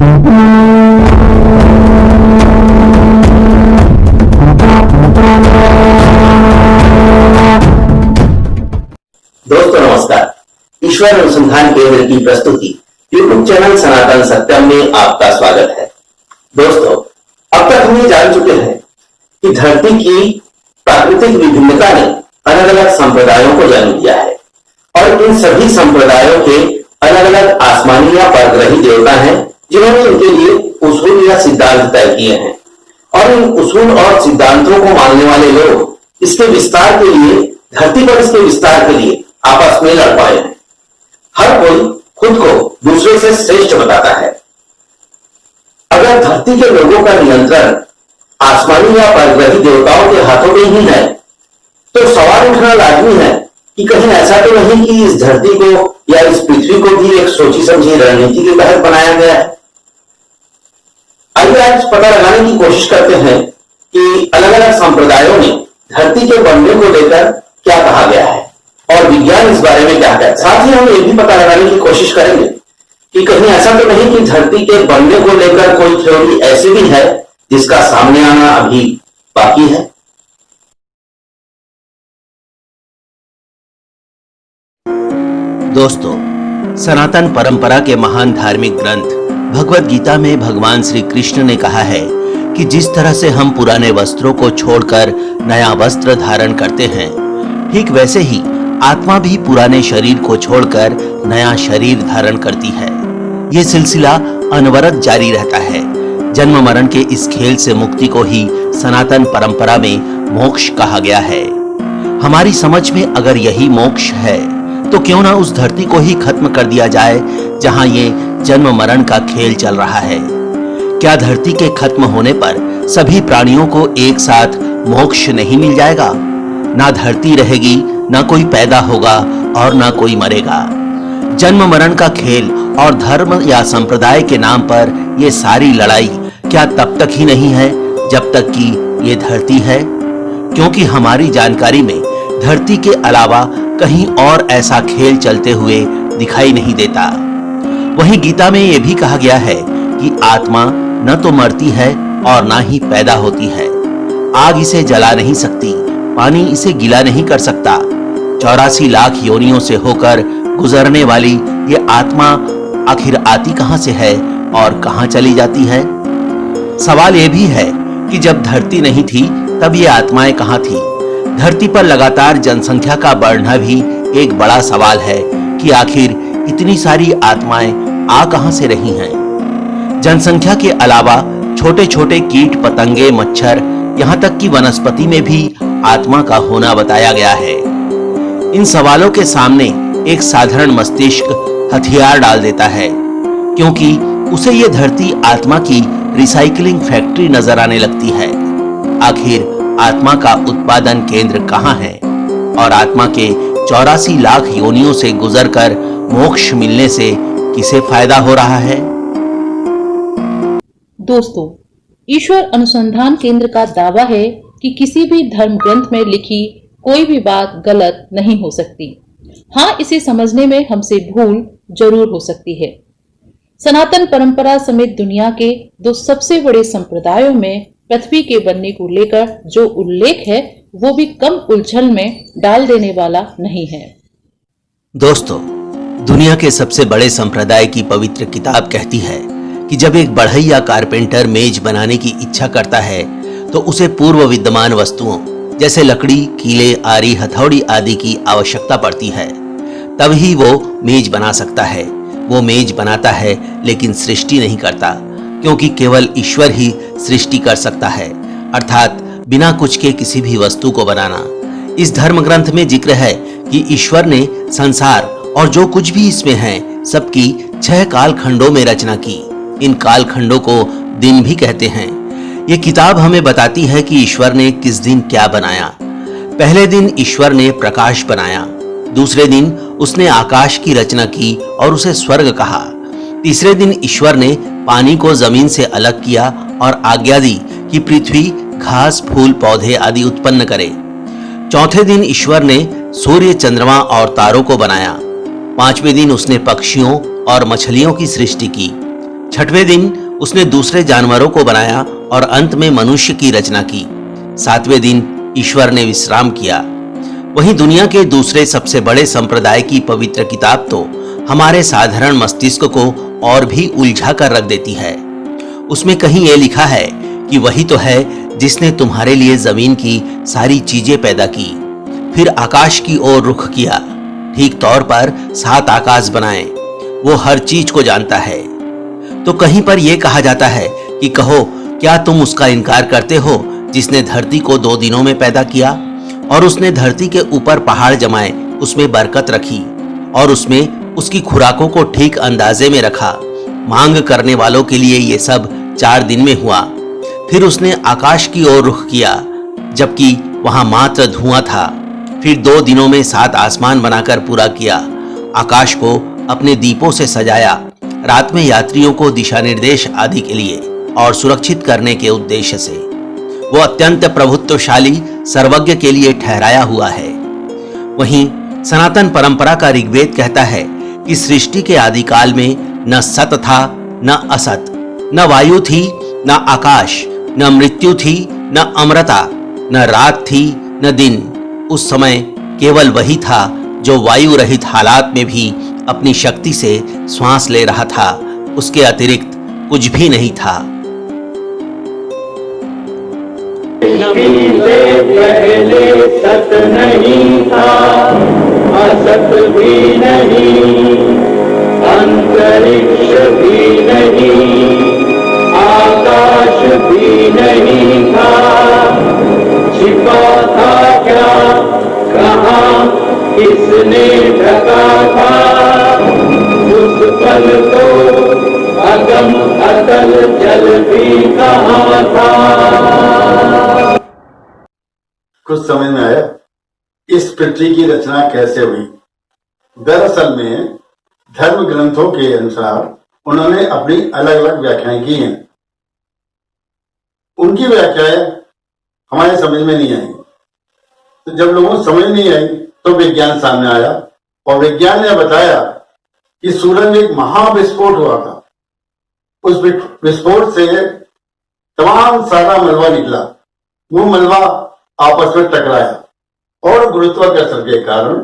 दोस्तों नमस्कार। ईश्वर अनुसंधान केंद्र की प्रस्तुति यूट्यूब चैनल सनातन सत्यम में आपका स्वागत है। दोस्तों, अब तक हम ये जान चुके हैं कि धरती की प्राकृतिक विभिन्नता ने अलग अलग संप्रदायों को जन्म दिया है और इन सभी संप्रदायों के अलग अलग आसमानी या परग्रही देवता हैं जिन्होंने इनके लिए उसूल या सिद्धांत तय किए हैं और इन उसूल और सिद्धांतों को मानने वाले लोग इसके विस्तार के लिए, धरती पर इसके विस्तार के लिए आपस में लड़ पाए हैं। हर कोई खुद को दूसरे से श्रेष्ठ बताता है। अगर धरती के लोगों का नियंत्रण आसमानी या परग्रही देवताओं के हाथों में ही है तो सवाल उठना लाजमी है कि कहीं ऐसा तो नहीं कि इस धरती को या इस पृथ्वी को भी एक सोची समझी रणनीति के तहत बनाया गया है। आइए आज पता लगाने की कोशिश करते हैं कि अलग अलग संप्रदायों में धरती के बनने को लेकर क्या कहा गया है और विज्ञान इस बारे में क्या कहता है। साथ ही हम ये भी पता लगाने की कोशिश करेंगे कि कहीं ऐसा तो नहीं कि धरती के बनने को लेकर कोई थ्योरी ऐसी भी है जिसका सामने आना अभी बाकी है। दोस्तों, सनातन परंपरा के महान धार्मिक ग्रंथ भगवद गीता में भगवान श्री कृष्ण ने कहा है कि जिस तरह से हम पुराने वस्त्रों को छोड़कर नया वस्त्र धारण करते हैं, ठीक वैसे ही आत्मा भी पुराने शरीर को छोड़कर नया शरीर धारण करती है। ये सिलसिला अनवरत जारी रहता है। जन्म मरण के इस खेल से मुक्ति को ही सनातन परंपरा में मोक्ष कहा गया है। हमारी समझ में अगर यही मोक्ष है तो क्यों ना उस धरती को ही खत्म कर दिया जाए जहां ये जन्म मरण का खेल चल रहा है। क्या धरती के खत्म होने पर सभी प्राणियों को एक साथ मोक्ष नहीं मिल जाएगा? ना धरती रहेगी, ना कोई पैदा होगा और ना कोई मरेगा। जन्म मरण का खेल और धर्म या संप्रदाय के नाम पर ये सारी लड़ाई क्या तब तक ही नहीं है जब तक कि ये धरती है? क्योंकि हमारी जानकारी में धरती के अलावा कहीं और ऐसा खेल चलते हुए दिखाई नहीं देता। वहीं गीता में यह भी कहा गया है कि आत्मा न तो मरती है और ना ही पैदा होती है। आग इसे जला नहीं सकती, पानी इसे गीला नहीं कर सकता। 84 लाख योनियों से होकर गुजरने वाली ये आत्मा आखिर आती कहां से है और कहां चली जाती है? सवाल ये भी है कि जब धरती नहीं थी तब ये आत्माएं कहां थी? धरती पर लगातार जनसंख्या का बढ़ना भी एक बड़ा सवाल है कि आखिर इतनी सारी आत्माएं आ कहां से रही हैं? जनसंख्या के अलावा छोटे छोटे कीट पतंगे, मच्छर, यहाँ तक कि वनस्पति में भी आत्मा का होना बताया गया है। इन सवालों के सामने एक साधारण मस्तिष्क हथियार डाल देता है, क्योंकि उसे ये धरती आत्मा की रिसाइकलिंग फैक्ट्री नजर आने लगती है। आखिर आत्मा का उत्पादन केंद्र कहाँ है और आत्मा के 84 लाख योनियों से गुजरकर मोक्ष मिलने से किसे फायदा हो रहा है? दोस्तों, ईश्वर अनुसंधान केंद्र का दावा है कि किसी भी धर्म ग्रंथ में लिखी कोई भी बात गलत नहीं हो सकती। हाँ, इसे समझने में हमसे भूल जरूर हो सकती है। सनातन परंपरा समेत दुनिया के 2 सबसे बड़े संप्रदायों में पृथ्वी के बनने को लेकर जो उल्लेख है वो भी कम उलझन में डाल देने वाला नहीं है। दोस्तों, दुनिया के सबसे बड़े संप्रदाय की पवित्र किताब कहती है कि जब एक बढ़ई या कारपेंटर मेज बनाने की इच्छा करता है तो उसे पूर्व विद्यमान वस्तुओं जैसे लकड़ी, कीले, आरी, हथौड़ी आदि की आवश्यकता पड़ती है। तब ही वो मेज बना सकता है। वो मेज बनाता है लेकिन सृष्टि नहीं करता, क्योंकि केवल ईश्वर ही सृष्टि कर सकता है, अर्थात बिना कुछ के किसी भी वस्तु को बनाना। इस धर्म ग्रंथ में जिक्र है कि ईश्वर ने संसार और जो कुछ भी इसमें है सबकी 6 कालखंडों में रचना की। इन कालखंडों को दिन भी कहते हैं। ये किताब हमें बताती है कि ईश्वर ने किस दिन क्या बनाया। पहले दिन ईश्वर ने प्रकाश बनाया, दूसरे दिन उसने आकाश की रचना की और उसे स्वर्ग कहा। तीसरे दिन ईश्वर ने पानी को जमीन से अलग किया और आज्ञा दी कि पृथ्वी घास, फूल, पौधे आदि उत्पन्न करे। चौथे दिन ईश्वर ने सूर्य, चंद्रमा और तारों को बनाया। पांचवें दिन उसने पक्षियों और मछलियों की सृष्टि की। छठवें दिन उसने दूसरे जानवरों को बनाया और अंत में मनुष्य की रचना की। सातवें दिन ईश्वर ने विश्राम किया। वहीं दुनिया के दूसरे सबसे बड़े संप्रदाय की पवित्र किताब तो हमारे साधारण मस्तिष्क को और भी उलझा कर रख देती है। उसमें कहीं यह लिखा है कि वही तो है जिसने तुम्हारे लिए जमीन की सारी चीजें पैदा की, फिर आकाश की ओर रुख किया, ठीक तौर पर 7 आकाश बनाए। वो हर चीज को जानता है। तो कहीं पर यह कहा जाता है कि कहो, क्या तुम उसका इनकार करते हो जिसने धरती को 2 दिनों में पैदा किया और उसने धरती के ऊपर पहाड़ जमाए, उसमें बरकत रखी और उसमें उसकी खुराकों को ठीक अंदाजे में रखा। मांग करने वालों के लिए ये सब 4 दिन में हुआ। फिर उसने आकाश की ओर रुख किया, जबकि वहां मात्र धुआं था। फिर 2 दिनों में 7 आसमान बनाकर पूरा किया। आकाश को अपने दीपों से सजाया, रात में यात्रियों को दिशा निर्देश आदि के लिए और सुरक्षित करने के उद्देश्य से। वो अत्यंत प्रभुत्वशाली सर्वज्ञ के लिए ठहराया हुआ है। वहीं सनातन परंपरा का ऋग्वेद कहता है कि सृष्टि के आदिकाल में न सत था, न असत, न वायु थी, न आकाश, न मृत्यु थी, न अमरता, न रात थी, न दिन। उस समय केवल वही था जो वायु रहित हालात में भी अपनी शक्ति से श्वास ले रहा था। उसके अतिरिक्त कुछ भी नहीं था। से पहले सत नहीं था, असत भी नहीं, अंतरिक्ष भी नहीं, आकाश भी नहीं था। छिपा था क्या, कहाँ, किसने ढका था? उस पल तो अगम अतल जल भी कहाँ था? कुछ समझ में आया इस पृथ्वी की रचना कैसे हुई। दरअसल में धर्म ग्रंथों के अनुसार उन्होंने अपनी अलग अलग व्याख्याएं की हैं। उनकी व्याख्याएं हमारे समझ में नहीं आई। तो जब लोगों को समझ नहीं आई तो विज्ञान सामने आया और विज्ञान ने बताया कि सूरज में एक महाविस्फोट हुआ था। उस विस्फोट से तमाम सारा मलबा निकला। वो मलबा आपस में टकराया और गुरुत्वाकर्षण के कारण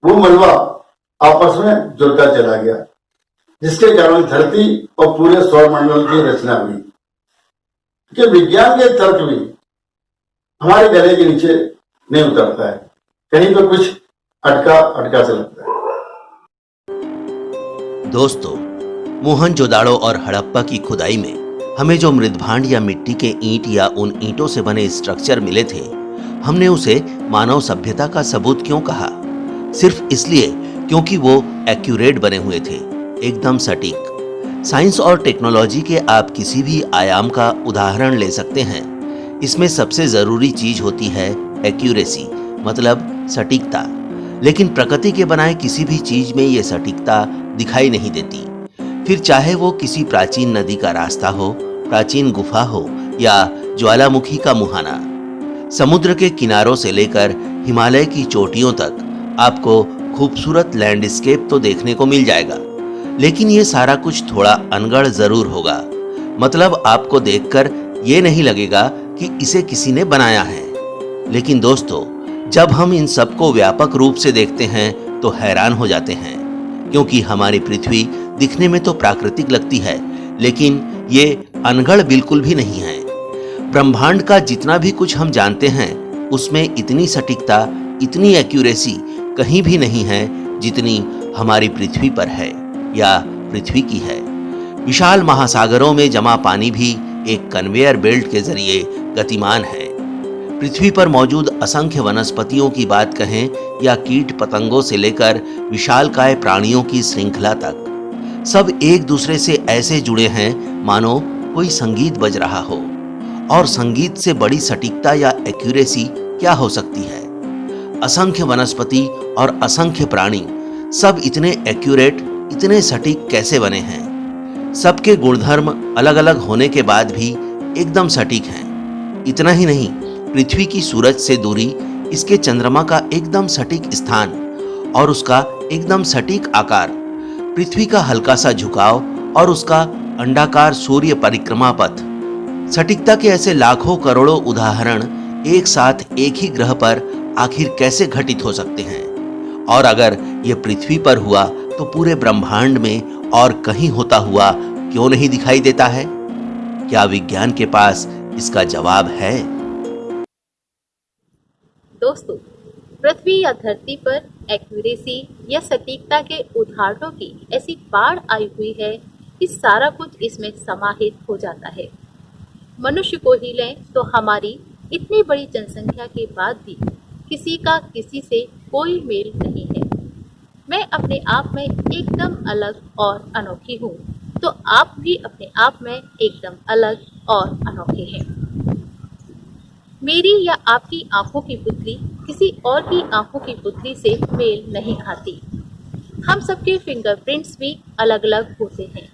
वो मलबा आपस में जुड़ता चला गया, जिसके कारण धरती और पूरे सौरमंडल की रचना हुई। कि विज्ञान के तर्क भी हमारे गले के नीचे नहीं उतरता है, कहीं तो कुछ अटका से लगता है। दोस्तों, मोहनजोदाड़ो और हड़प्पा की खुदाई में हमें जो मृदभांड या मिट्टी के ईंट या उन ईंटों से बने स्ट्रक्चर मिले थे, हमने उसे मानव सभ्यता का सबूत क्यों कहा? सिर्फ इसलिए क्योंकि वो एक्यूरेट बने हुए थे, एकदम सटीक। साइंस और टेक्नोलॉजी के आप किसी भी आयाम का उदाहरण ले सकते हैं। इसमें सबसे जरूरी चीज होती है एक्यूरेसी, मतलब सटीकता। लेकिन प्रकृति के बनाए किसी भी चीज में ये सटीकता दिखाई नहीं देती। फिर चाहे वो किसी प्राचीन नदी का रास्ता हो, प्राचीन गुफा हो या ज्वालामुखी का मुहाना। समुद्र के किनारों से लेकर हिमालय की चोटियों तक आपको खूबसूरत लैंडस्केप तो देखने को मिल जाएगा, लेकिन ये सारा कुछ थोड़ा अनगढ़ जरूर होगा। मतलब आपको देखकर ये नहीं लगेगा कि इसे किसी ने बनाया है। लेकिन दोस्तों, जब हम इन सबको व्यापक रूप से देखते हैं तो हैरान हो जाते हैं, क्योंकि हमारी पृथ्वी दिखने में तो प्राकृतिक लगती है, लेकिन ये अनगढ़ बिल्कुल भी नहीं है। ब्रह्मांड का जितना भी कुछ हम जानते हैं, उसमें इतनी सटीकता, इतनी एक्यूरेसी कहीं भी नहीं है जितनी हमारी पृथ्वी पर है या पृथ्वी की है। विशाल महासागरों में जमा पानी भी एक कन्वेयर बेल्ट के जरिए गतिमान है। पृथ्वी पर मौजूद असंख्य वनस्पतियों की बात कहें या कीट पतंगों से लेकर विशालकाय प्राणियों की श्रृंखला तक, सब एक दूसरे से ऐसे जुड़े हैं मानो कोई संगीत बज रहा हो। और संगीत से बड़ी सटीकता या एक्यूरेसी क्या हो सकती है? असंख्य वनस्पति और असंख्य प्राणी सब इतने एक्यूरेट, इतने सटीक कैसे बने हैं? सबके गुणधर्म अलग अलग होने के बाद भी एकदम सटीक हैं। इतना ही नहीं, पृथ्वी की सूरज से दूरी, इसके चंद्रमा का एकदम सटीक स्थान और उसका एकदम सटीक आकार, पृथ्वी का हल्का सा झुकाव और उसका अंडाकार सूर्य परिक्रमा पथ, सटीकता के ऐसे लाखों करोड़ों उदाहरण एक साथ एक ही ग्रह पर आखिर कैसे घटित हो सकते हैं? और अगर ये पृथ्वी पर हुआ तो पूरे ब्रह्मांड में और कहीं होता हुआ क्यों नहीं दिखाई देता है? क्या विज्ञान के पास इसका जवाब है? दोस्तों, पृथ्वी या धरती पर एक्यूरेसी या सटीकता के उदाहरणों की ऐसी बाढ़ आई हुई है कि सारा कुछ इसमें समाहित हो जाता है। मनुष्य को ही लें तो हमारी इतनी बड़ी जनसंख्या के बाद भी किसी का किसी से कोई मेल नहीं है। मैं अपने आप में एकदम अलग और अनोखी हूँ, तो आप भी अपने आप में एकदम अलग और अनोखे हैं। मेरी या आपकी आंखों की पुतली किसी और की आंखों की पुतली से मेल नहीं खाती। हम सबके फिंगरप्रिंट्स भी अलग अलग होते हैं,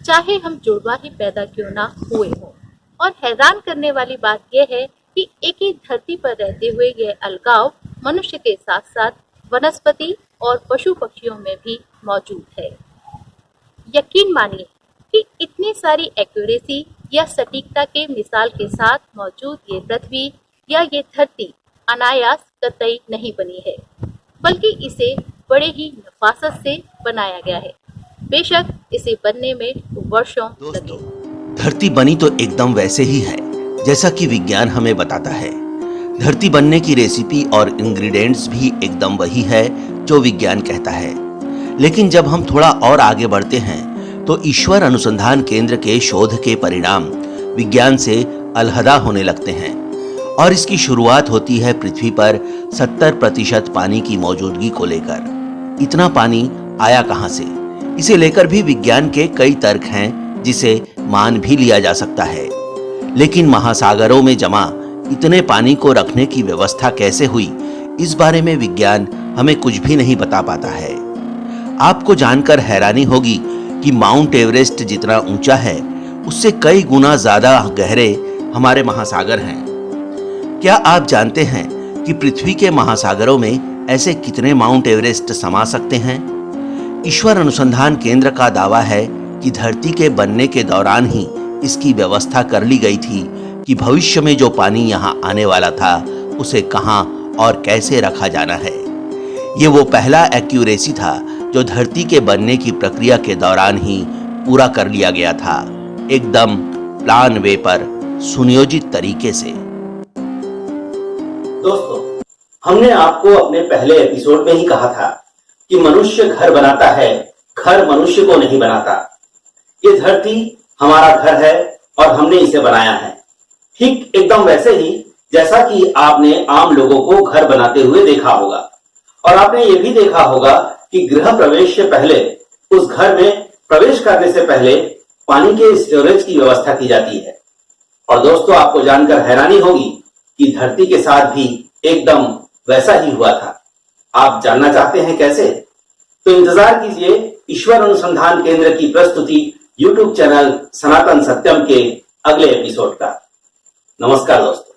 चाहे हम जुड़वा ही पैदा क्यों ना हुए हों। और हैरान करने वाली बात यह है कि एक ही धरती पर रहते हुए यह अलगाव मनुष्य के साथ साथ वनस्पति और पशु पक्षियों में भी मौजूद है। यकीन मानिए कि इतनी सारी एक्यूरेसी या सटीकता के मिसाल के साथ मौजूद ये पृथ्वी या ये धरती अनायास कतई नहीं बनी है, बल्कि इसे बड़े ही नफासत से बनाया गया है। बेशक इसे बनने में वर्षों लगे। धरती बनी तो एकदम वैसे ही है जैसा कि विज्ञान हमें बताता है। धरती बनने की रेसिपी और इंग्रेडिएंट्स भी एकदम वही है जो विज्ञान कहता है। लेकिन जब हम थोड़ा और आगे बढ़ते हैं तो ईश्वर अनुसंधान केंद्र के शोध के परिणाम विज्ञान से अलहदा होने लगते हैं और इसकी शुरुआत होती है पृथ्वी पर 70% पानी की मौजूदगी को लेकर। इतना पानी आया कहां से? इसे लेकर भी विज्ञान के कई तर्क हैं जिसे मान भी लिया जा सकता है। लेकिन महासागरों में जमा इतने पानी को रखने की व्यवस्था कैसे हुई, इस बारे में विज्ञान हमें कुछ भी नहीं बता पाता है। आपको जानकर हैरानी होगी कि माउंट एवरेस्ट जितना ऊंचा है उससे कई गुना ज्यादा गहरे हमारे महासागर हैं। क्या आप जानते हैं कि पृथ्वी के महासागरों में ऐसे कितने माउंट एवरेस्ट समा सकते हैं? ईश्वर अनुसंधान केंद्र का दावा है कि धरती के बनने के दौरान ही इसकी व्यवस्था कर ली गई थी कि भविष्य में जो पानी यहाँ आने वाला था उसे कहाँ और कैसे रखा जाना है। ये वो पहला एक्यूरेसी था जो धरती के बनने की प्रक्रिया के दौरान ही पूरा कर लिया गया था, एकदम प्लान वे पर सुनियोजित तरीके से। दोस्तों, हमने आपको अपने पहले एपिसोड में ही कहा था कि मनुष्य घर बनाता है, घर मनुष्य को नहीं बनाता। ये धरती हमारा घर है और हमने इसे बनाया है, ठीक एकदम वैसे ही जैसा कि आपने आम लोगों को घर बनाते हुए देखा होगा। और आपने ये भी देखा होगा कि गृह प्रवेश से पहले, उस घर में प्रवेश करने से पहले पानी के स्टोरेज की व्यवस्था की जाती है। और दोस्तों, आपको जानकर हैरानी होगी कि धरती के साथ भी एकदम वैसा ही हुआ था। आप जानना चाहते हैं कैसे? तो इंतजार कीजिए ईश्वर अनुसंधान केंद्र की प्रस्तुति YouTube चैनल सनातन सत्यम के अगले एपिसोड का। नमस्कार दोस्तों।